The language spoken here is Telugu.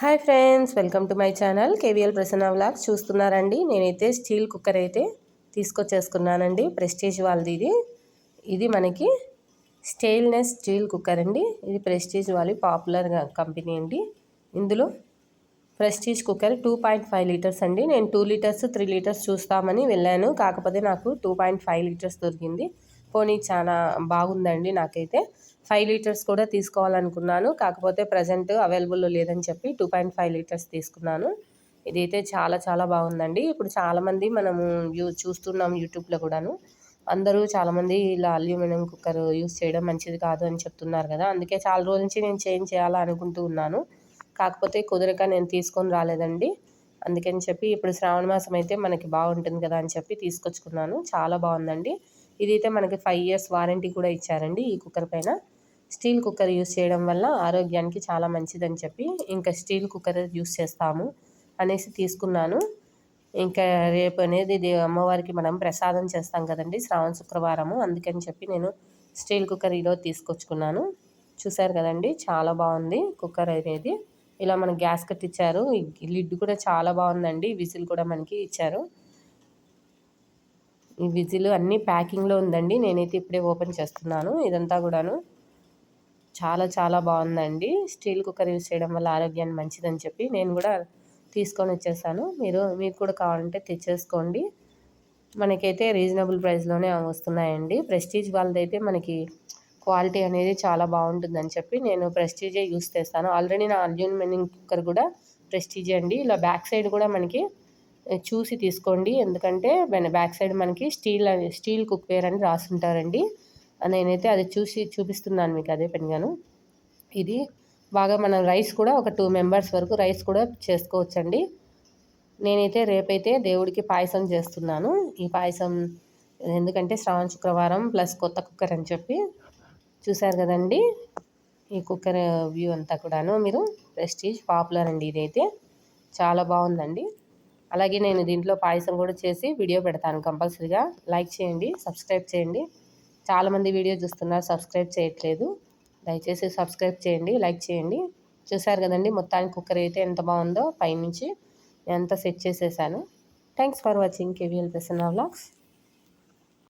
Hi friends, welcome to my channel KVL Prasanna vlogs. చూస్తున్నారండి, నేనైతే స్టీల్ కుక్కర్ అయితే తీసుకొచ్చేసుకున్నానండి. ప్రెస్టీజ్ వాళ్ళది ఇది మనకి స్టెయిన్లెస్ స్టీల్ కుక్కర్ అండి. ఇది ప్రెస్టీజ్ వాళ్ళ పాపులర్ కంపెనీ అండి. ఇందులో ప్రెస్టీజ్ కుక్కర్ 2.5 లీటర్స్ అండి. నేను 2 లీటర్స్ 3 లీటర్స్ చూస్తామని వెళ్ళాను, కాకపోతే నాకు 2.5 లీటర్స్ దొరికింది. పోనీ చాలా బాగుందండి. నాకైతే 5 లీటర్స్ కూడా తీసుకోవాలనుకున్నాను, కాకపోతే ప్రజెంట్ అవైలబుల్లో లేదని చెప్పి 2.5 లీటర్స్ తీసుకున్నాను. ఇదైతే చాలా చాలా బాగుందండి. ఇప్పుడు చాలామంది మనము చూస్తున్నాం యూట్యూబ్లో కూడాను. అందరూ చాలామంది ఇలా అల్యూమినియం కుక్కర్ యూస్ చేయడం మంచిది కాదు అని చెప్తున్నారు కదా. అందుకే చాలా రోజుల నుంచి నేను చేంజ్ చేయాలా అనుకుంటూ ఉన్నాను, కాకపోతే కుదరక నేను తీసుకొని రాలేదండి. అందుకని చెప్పి ఇప్పుడు శ్రావణ మాసం అయితే మనకి బాగుంటుంది కదా అని చెప్పి తీసుకొచ్చుకున్నాను. చాలా బాగుందండి. ఇదైతే మనకి 5 years వారంటీ కూడా ఇచ్చారండి ఈ కుక్కర్ పైన. స్టీల్ కుక్కర్ యూస్ చేయడం వల్ల ఆరోగ్యానికి చాలా మంచిదని చెప్పి ఇంకా స్టీల్ కుక్కర్ యూస్ చేస్తాము అనేసి తీసుకున్నాను. ఇంకా రేపు అనేది అమ్మవారికి మనం ప్రసాదం చేస్తాం కదండి శ్రావణ శుక్రవారము. అందుకని చెప్పి నేను స్టీల్ కుక్కర్ ఈరోజు తీసుకొచ్చుకున్నాను. చూసారు కదండి, చాలా బాగుంది కుక్కర్ అనేది. ఇలా మనకి గ్యాస్ కట్ ఇచ్చారు. లిడ్ కూడా చాలా బాగుందండి. విజిల్ కూడా మనకి ఇచ్చారు. ఈ విజిల్ అన్నీ ప్యాకింగ్లో ఉందండి. నేనైతే ఇప్పుడే ఓపెన్ చేస్తున్నాను. ఇదంతా కూడాను చాలా చాలా బాగుందండి. స్టీల్ కుక్కర్ యూస్ చేయడం వల్ల ఆరోగ్యానికి మంచిదని చెప్పి నేను కూడా తీసుకొని వచ్చేసాను. మీకు కూడా కావాలంటే తెచ్చేసుకోండి. మనకైతే రీజనబుల్ ప్రైస్లోనే వస్తున్నాయండి. ప్రెస్టీజ్ వాళ్ళదైతే మనకి క్వాలిటీ అనేది చాలా బాగుంటుందని చెప్పి నేను ప్రెస్టీజే యూస్ చేస్తాను. ఆల్రెడీ నా అల్యూమినియం కుక్కర్ కూడా ప్రెస్టీజే అండి. ఇలా బ్యాక్ సైడ్ కూడా మనకి చూసి తీసుకోండి, ఎందుకంటే బ్యాక్ సైడ్ మనకి స్టీల్ కుక్వేర్ అని రాసుంటారండి. నేనైతే అది చూసి చూపిస్తున్నాను మీకు అదే పనిగాను. ఇది బాగా మనం రైస్ కూడా ఒక 2 members వరకు రైస్ కూడా చేసుకోవచ్చండి. నేనైతే రేపైతే దేవుడికి పాయసం చేస్తున్నాను. ఈ పాయసం ఎందుకంటే శ్రావణ శుక్రవారం ప్లస్ కొత్త కుక్కర్ అని చెప్పి. చూసారు కదండి ఈ కుక్కర్ వ్యూ అంతా కూడాను. మీరు ప్రెస్టీజ్ పాపులర్ అండి, ఇదైతే చాలా బాగుందండి. అలాగే నేను దీంట్లో పాయసం కూడా చేసి వీడియో పెడతాను. కంపల్సరీగా లైక్ చేయండి, సబ్స్క్రైబ్ చేయండి. చాలామంది వీడియో చూస్తున్నారు, సబ్స్క్రైబ్ చేయట్లేదు. దయచేసి సబ్స్క్రైబ్ చేయండి, లైక్ చేయండి. చూసారు కదండి మొత్తానికి కుక్కర్ అయితే ఎంత బాగుందో. పైనుంచి ఎంత సెట్ చేసేసాను. Thanks for watching KVL Prasanna vlogs.